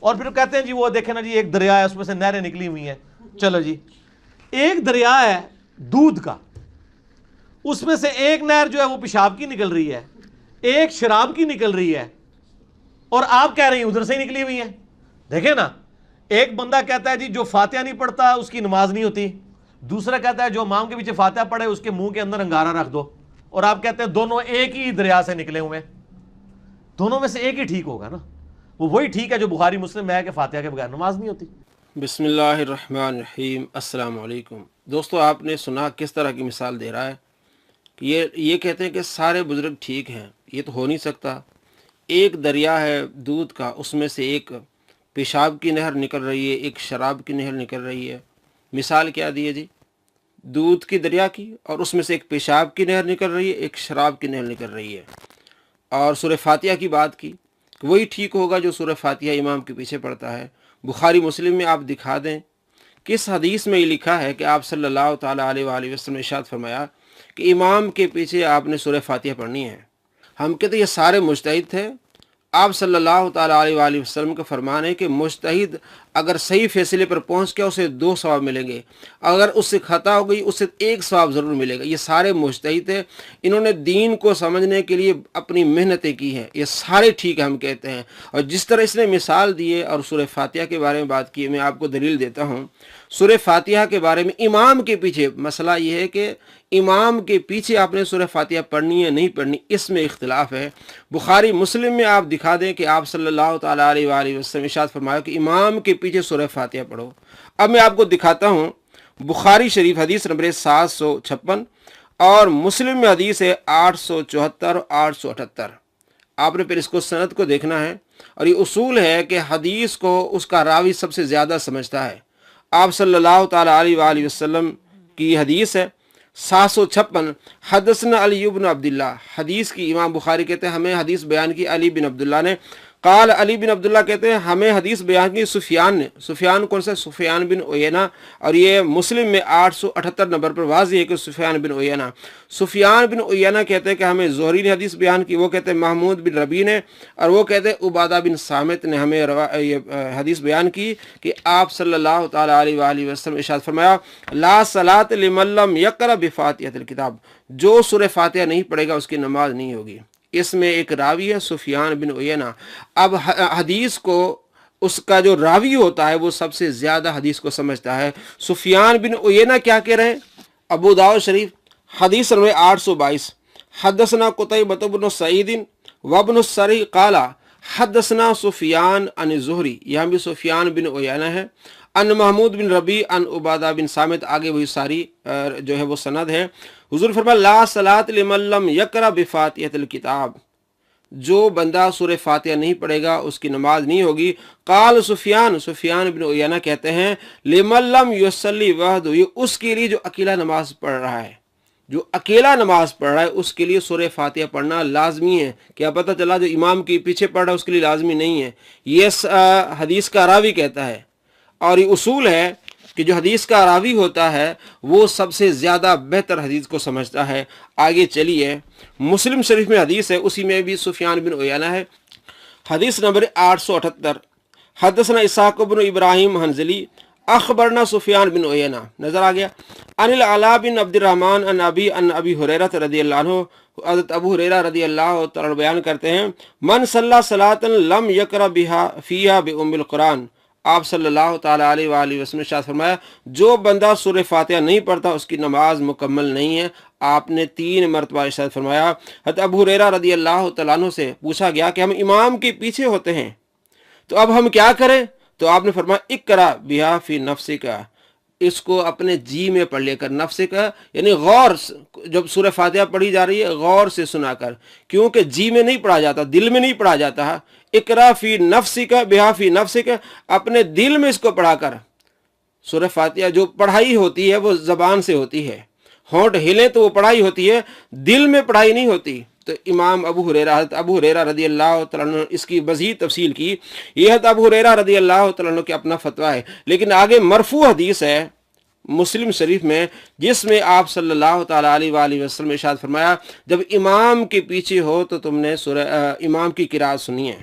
اور پھر کہتے ہیں جی وہ دیکھیں نا جی ایک دریا ہے اس میں سے نہریں نکلی ہوئی ہیں. چلو جی ایک دریا ہے دودھ کا, اس میں سے ایک نہر جو ہے وہ پیشاب کی نکل رہی ہے, ایک شراب کی نکل رہی ہے, اور آپ کہہ رہے ہیں ادھر سے ہی نکلی ہوئی ہیں. دیکھیں نا, ایک بندہ کہتا ہے جی جو فاتحہ نہیں پڑھتا اس کی نماز نہیں ہوتی, دوسرا کہتا ہے جو امام کے پیچھے فاتحہ پڑھے اس کے منہ کے اندر انگارہ رکھ دو, اور آپ کہتے ہیں دونوں ایک ہی دریا سے نکلے ہوئے. دونوں میں سے ایک ہی ٹھیک ہوگا نا, وہ وہی ٹھیک ہے جو بخاری مسلم میں ہے کہ فاتحہ کے بغیر نماز نہیں ہوتی. بسم اللہ الرحمن الرحیم. السلام علیکم دوستو. آپ نے سنا کس طرح کی مثال دے رہا ہے کہ یہ کہتے ہیں کہ سارے بزرگ ٹھیک ہیں. یہ تو ہو نہیں سکتا. ایک دریا ہے دودھ کا, اس میں سے ایک پیشاب کی نہر نکل رہی ہے, ایک شراب کی نہر نکل رہی ہے. مثال کیا دی ہے جی؟ دودھ کی دریا کی, اور اس میں سے ایک پیشاب کی نہر نکل رہی ہے, ایک شراب کی نہر نکل رہی ہے. اور سورہ فاتحہ کی بات کی کہ وہی ٹھیک ہوگا جو سورہ فاتحہ امام کے پیچھے پڑھتا ہے. بخاری مسلم میں آپ دکھا دیں کس حدیث میں یہ لکھا ہے کہ آپ صلی اللہ تعالیٰ علیہ وآلہ وسلم نے ارشاد فرمایا کہ امام کے پیچھے آپ نے سورہ فاتحہ پڑھنی ہے. ہم کہتے ہیں یہ سارے مجتہد تھے. آپ صلی اللہ تعالیٰ علیہ وآلہ وسلم کا فرمان ہے کہ مجتہد اگر صحیح فیصلے پر پہنچ گیا اسے 2 ثواب ملیں گے, اگر اس سے خطا ہو گئی اسے 1 ثواب ضرور ملے گا. یہ سارے مجتہد تھے, انہوں نے دین کو سمجھنے کے لیے اپنی محنتیں کی ہیں. یہ سارے ٹھیک ہم کہتے ہیں. اور جس طرح اس نے مثال دی ہے اور سورہ فاتحہ کے بارے میں بات کی ہے, میں آپ کو دلیل دیتا ہوں. سورہ فاتحہ کے بارے میں امام کے پیچھے مسئلہ یہ ہے کہ امام کے پیچھے آپ نے سورہ فاتحہ پڑھنی ہے نہیں پڑھنی, اس میں اختلاف ہے. بخاری مسلم میں آپ دکھا دیں کہ آپ صلی اللہ تعالیٰ علیہ وآلہ وسلم ارشاد فرمایا کہ امام کے پیچھے سورہ فاتحہ پڑھو. اب میں آپ کو دکھاتا ہوں بخاری شریف حدیث نمبر 756 اور مسلم میں حدیث ہے 874 اور 878. آپ نے پھر اس کو سند کو دیکھنا ہے, اور یہ اصول ہے کہ حدیث کو اس کا راوی سب سے زیادہ سمجھتا ہے. آپ صلی اللہ تعالیٰ علیہ وآلہ وسلم کی حدیث ہے 756. حدثنا علی بن عبداللہ, حدیث کی امام بخاری کہتے ہیں ہمیں حدیث بیان کی علی بن عبداللہ نے. قال علی بن عبداللہ کہتے ہیں ہمیں حدیث بیان کی سفیان نے. سفیان کون سا؟ سفیان بن عیینہ, اور یہ مسلم میں 878 نمبر پر واضح ہے کہ سفیان بن عیینہ. سفیان بن عیینہ کہتے ہیں کہ ہمیں زہری نے حدیث بیان کی, وہ کہتے ہیں محمود بن ربیع نے, اور وہ کہتے ہیں عبادہ بن صامت نے ہمیں حدیث بیان کی کہ آپ صلی اللہ تعالیٰ علیہ وآلہ وسلم ارشاد فرمایا لا صلاۃ لمن لم یقرأ بفاتحۃ الکتاب, جو سورہ فاتحہ نہیں پڑھے گا اس کی نماز نہیں ہوگی. اس میں ایک راوی ہے سفیان بن عیینہ. اب حدیث کو اس کا جو راوی ہوتا ہے وہ سب سے زیادہ حدیث کو سمجھتا ہے. سفیان بن عیینہ کیا کہہ رہے ہیں؟ ابو داؤد شریف حدیث نمبر 822 حدثنا قتیبۃ بن سعید وابن السری قال حدثنا سفیان عن الزہری, یہاں بھی سفیان بن عیینہ ہے, ان محمود بن ربیع ان عبادہ بن صامت, آگے وہی ساری جو ہے وہ سند ہے. حضور فرمایا لا صلاۃ لمن لم یقرأ بفاتحۃ الکتاب, جو بندہ سورہ فاتحہ نہیں پڑھے گا اس کی نماز نہیں ہوگی. قال سفیان, سفیان بن عیینہ کہتے ہیں لمن لم یصلی وحدہ, یہ اس کے لیے جو اکیلا نماز پڑھ رہا ہے, جو اکیلا نماز پڑھ رہا ہے اس کے لیے سورہ فاتحہ پڑھنا لازمی ہے. کیا پتہ چلا جو امام کے پیچھے پڑھ رہا ہے اس کے لیے لازمی نہیں ہے, یہ حدیث کا راوی کہتا ہے. اور یہ اصول ہے کہ جو حدیث کا راوی ہوتا ہے وہ سب سے زیادہ بہتر حدیث کو سمجھتا ہے. آگے چلیے, مسلم شریف میں حدیث ہے, اسی میں بھی سفیان بن عیینہ ہے. حدیث نمبر 878 حدثنا اسحاق بن ابراہیم حنظلی اخبرنا سفیان بن عیینہ, نظر آ گیا, ان العلاء بن عبد الرحمن ان ابی ہریرہ رضی اللہ عنہ, حضرت ابو ہریرہ رضی اللہ تعالی بیان کرتے ہیں من صلی صلاۃ لم یقرأ بها فیہا بام القرآن, آپ صلی اللہ تعالیٰ علیہ وآلہ وسلم نے ارشاد فرمایا جو بندہ سورہ فاتحہ نہیں پڑھتا اس کی نماز مکمل نہیں ہے. آپ نے 3 مرتبہ ارشاد فرمایا. حضرت ابو ہریرہ رضی اللہ تعالیٰ عنہ سے پوچھا گیا کہ ہم امام کے پیچھے ہوتے ہیں تو اب ہم کیا کریں؟ تو آپ نے فرمایا اقرأ بہا فی نفسک, اس کو اپنے جی میں پڑھ لے کر. نفس کا یعنی غور, جب سورہ فاتحہ پڑھی جا رہی ہے غور سے سنا کر, کیونکہ جی میں نہیں پڑھا جاتا, دل میں نہیں پڑھا جاتا. اقرأ فی نفسک بہا فی نفسک, اپنے دل میں اس کو پڑھا کر. سورہ فاتحہ جو پڑھائی ہوتی ہے وہ زبان سے ہوتی ہے, ہونٹ ہلے تو وہ پڑھائی ہوتی ہے, دل میں پڑھائی نہیں ہوتی. تو امام ابو ہریرہ رضی اللہ تعالیٰ عنہ اس کی مزید تفصیل کی. یہ حضرت ابو ہریرہ رضی اللہ تعالیٰ عنہ کے اپنا فتویٰ ہے, لیکن آگے مرفوع حدیث ہے مسلم شریف میں جس میں آپ صلی اللہ تعالیٰ علیہ وآلہ وسلم ارشاد فرمایا جب امام کے پیچھے ہو تو تم نے سورہ امام کی قرات سنی ہے.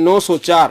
904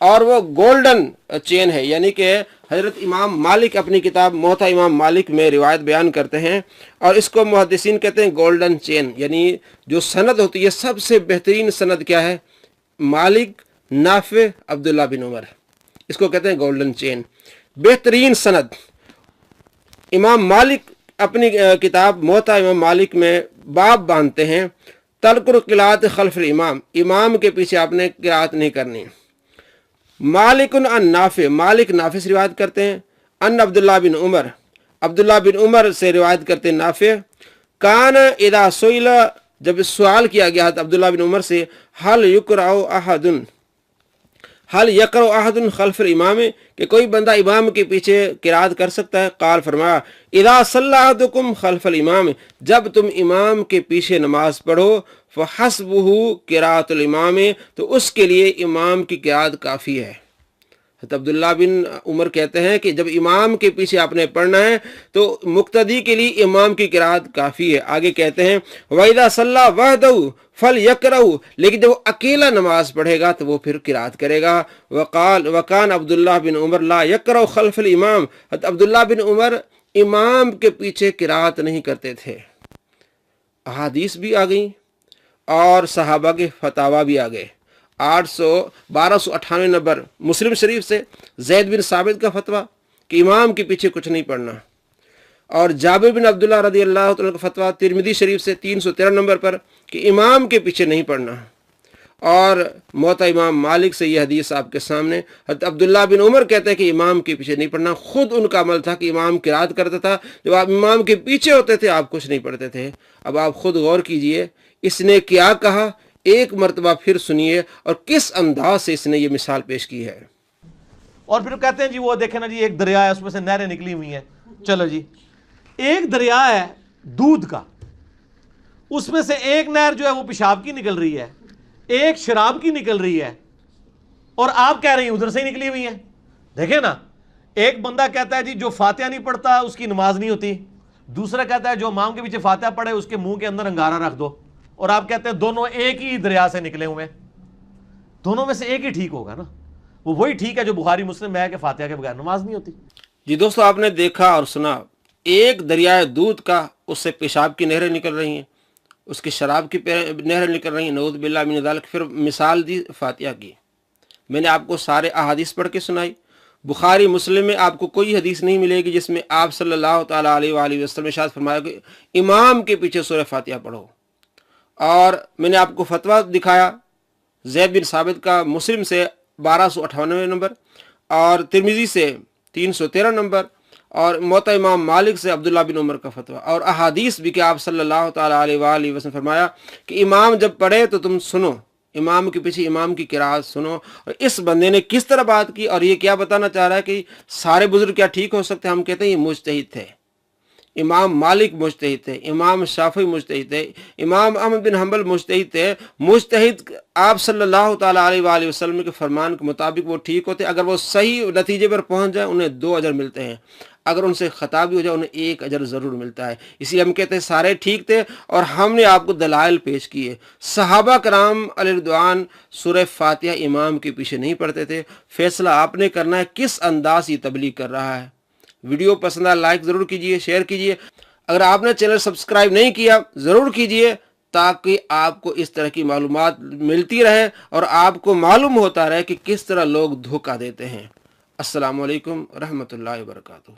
اور وہ گولڈن چین ہے، یعنی کہ حضرت امام مالک اپنی کتاب موطا امام مالک میں روایت بیان کرتے ہیں، اور اس کو محدثین کہتے ہیں گولڈن چین، یعنی جو سند ہوتی ہے سب سے بہترین سند کیا ہے؟ مالک، نافع، عبداللہ بن عمر، اس کو کہتے ہیں گولڈن چین، بہترین سند۔ امام مالک اپنی کتاب موطا امام مالک میں باب باندھتے ہیں، ترک القراءۃ خلف الامام، امام کے پیچھے آپ نے قراءت نہیں کرنی۔ مالک ان نافع، مالک نافع سے روایت کرتے ہیں، ان عبداللہ بن عمر، عبداللہ بن عمر سے روایت کرتے ہیں نافع، کان اذا سئل، جب سوال کیا گیا تھا عبداللہ بن عمر سے، حل یقرأ احد، حل یقرأ احد خلف الامام، کہ کوئی بندہ امام کے پیچھے قراءت کر سکتا ہے؟ قال، فرمایا، اذا صلی احدکم خلف الامام، جب تم امام کے پیچھے نماز پڑھو، فحسبہ قراءۃ الامام، تو اس کے لیے امام کی قراءت کافی ہے۔ حضرت عبداللہ بن عمر کہتے ہیں کہ جب امام کے پیچھے آپ نے پڑھنا ہے تو مقتدی کے لیے امام کی قراءت کافی ہے۔ آگے کہتے ہیں وَإِذَا صَلَّى وَحْدَهُ فَلْيَقْرَأْ، لیکن جب وہ اکیلا نماز پڑھے گا تو وہ پھر قراءت کرے گا۔ وَكَانَ عبداللہ بن عمر لا يقرأ خلف الامام، حضرت عبداللہ بن عمر امام کے پیچھے قراءت نہیں کرتے تھے۔ احادیث بھی آ گئیں اور صحابہ کے فتاویٰ بھی آ گئے۔ 1298 نمبر مسلم شریف سے زید بن ثابت کا فتویٰ کہ امام کے پیچھے کچھ نہیں پڑھنا، اور جابر بن عبداللہ رضی اللہ تعالیٰ کا فتویٰ ترمذی شریف سے 313 نمبر پر کہ امام کے پیچھے نہیں پڑھنا، اور موطا امام مالک سے یہ حدیث آپ کے سامنے۔ حضرت عبداللہ بن عمر کہتے ہیں کہ امام کے پیچھے نہیں پڑھنا، خود ان کا عمل تھا کہ امام قراءت کرتا تھا، جب آپ امام کے پیچھے ہوتے تھے آپ کچھ نہیں پڑھتے تھے۔ اب آپ خود غور کیجئے اس نے کیا کہا، ایک مرتبہ پھر سنیے، اور کس انداز سے اس نے یہ مثال پیش کی ہے۔ اور پھر کہتے ہیں جی وہ دیکھیں نا جی ایک دریا ہے، اس میں سے نہریں نکلی ہوئی ہیں۔ چلو جی، ایک دریا ہے دودھ کا، اس میں سے ایک نہر جو ہے وہ پیشاب کی نکل رہی ہے، ایک شراب کی نکل رہی ہے، اور آپ کہہ رہی ہیں ادھر سے ہی نکلی ہوئی ہیں۔ دیکھیں نا، ایک بندہ کہتا ہے جی جو فاتحہ نہیں پڑھتا اس کی نماز نہیں ہوتی، دوسرا کہتا ہے جو امام کے پیچھے فاتحہ پڑھے اس کے منہ کے اندر انگارہ رکھ دو، اور آپ کہتے ہیں دونوں ایک ہی دریا سے نکلے ہوئے، دونوں میں سے ایک ہی ٹھیک ہوگا نا، وہ وہی ٹھیک ہے جو بخاری مسلم میں ہے کہ فاتحہ کے بغیر نماز نہیں ہوتی۔ جی دوستو، آپ نے دیکھا اور سنا، ایک دریائے دودھ کا، اس سے پیشاب کی نہریں نکل رہی ہیں، اس کی شراب کی نہریں نکل رہی ہیں، نعوذ باللہ من ذالک۔ پھر مثال دی فاتحہ کی، میں نے آپ کو سارے احادیث پڑھ کے سنائی۔ بخاری مسلم میں آپ کو کوئی حدیث نہیں ملے گی جس میں آپ صلی اللہ تعالیٰ علیہ وآلہ وسلم ارشاد فرمایا کہ امام کے پیچھے سورہ فاتحہ پڑھو۔ اور میں نے آپ کو فتویٰ دکھایا زید بن ثابت کا، مسلم سے 1298 نمبر، اور ترمذی سے 313 نمبر، اور موطا امام مالک سے عبداللہ بن عمر کا فتویٰ، اور احادیث بھی کہ آپ صلی اللہ تعالیٰ علیہ وآلہ وسلم فرمایا کہ امام جب پڑھے تو تم سنو، امام کے پیچھے امام کی قراءت سنو۔ اور اس بندے نے کس طرح بات کی، اور یہ کیا بتانا چاہ رہا ہے کہ سارے بزرگ کیا ٹھیک ہو سکتے ہیں؟ ہم کہتے ہیں یہ مجتہد تھے، امام مالک مجتہد تھے، امام شافعی مجتہد تھے، امام احمد بن حنبل مجتہد تھے۔ مجتہد آپ صلی اللہ تعالیٰ علیہ وآلہ وسلم کے فرمان کے مطابق وہ ٹھیک ہوتے، اگر وہ صحیح نتیجے پر پہنچ جائیں انہیں 2 اجر ملتے ہیں، اگر ان سے خطا بھی ہو جائے انہیں 1 اجر ضرور ملتا ہے۔ اسی لیے ہم کہتے ہیں سارے ٹھیک تھے، اور ہم نے آپ کو دلائل پیش کیے۔ صحابہ کرام علیہ رضوان سورہ فاتحہ امام کے پیچھے نہیں پڑھتے تھے۔ فیصلہ آپ نے کرنا ہے کس انداز کی تبلیغ کر رہا ہے۔ ویڈیو پسند آئے لائک ضرور کیجئے، شیئر کیجئے۔ اگر آپ نے چینل سبسکرائب نہیں کیا ضرور کیجئے، تاکہ آپ کو اس طرح کی معلومات ملتی رہے اور آپ کو معلوم ہوتا رہے کہ کس طرح لوگ دھوکہ دیتے ہیں۔ السلام علیکم ورحمۃ اللہ وبرکاتہ۔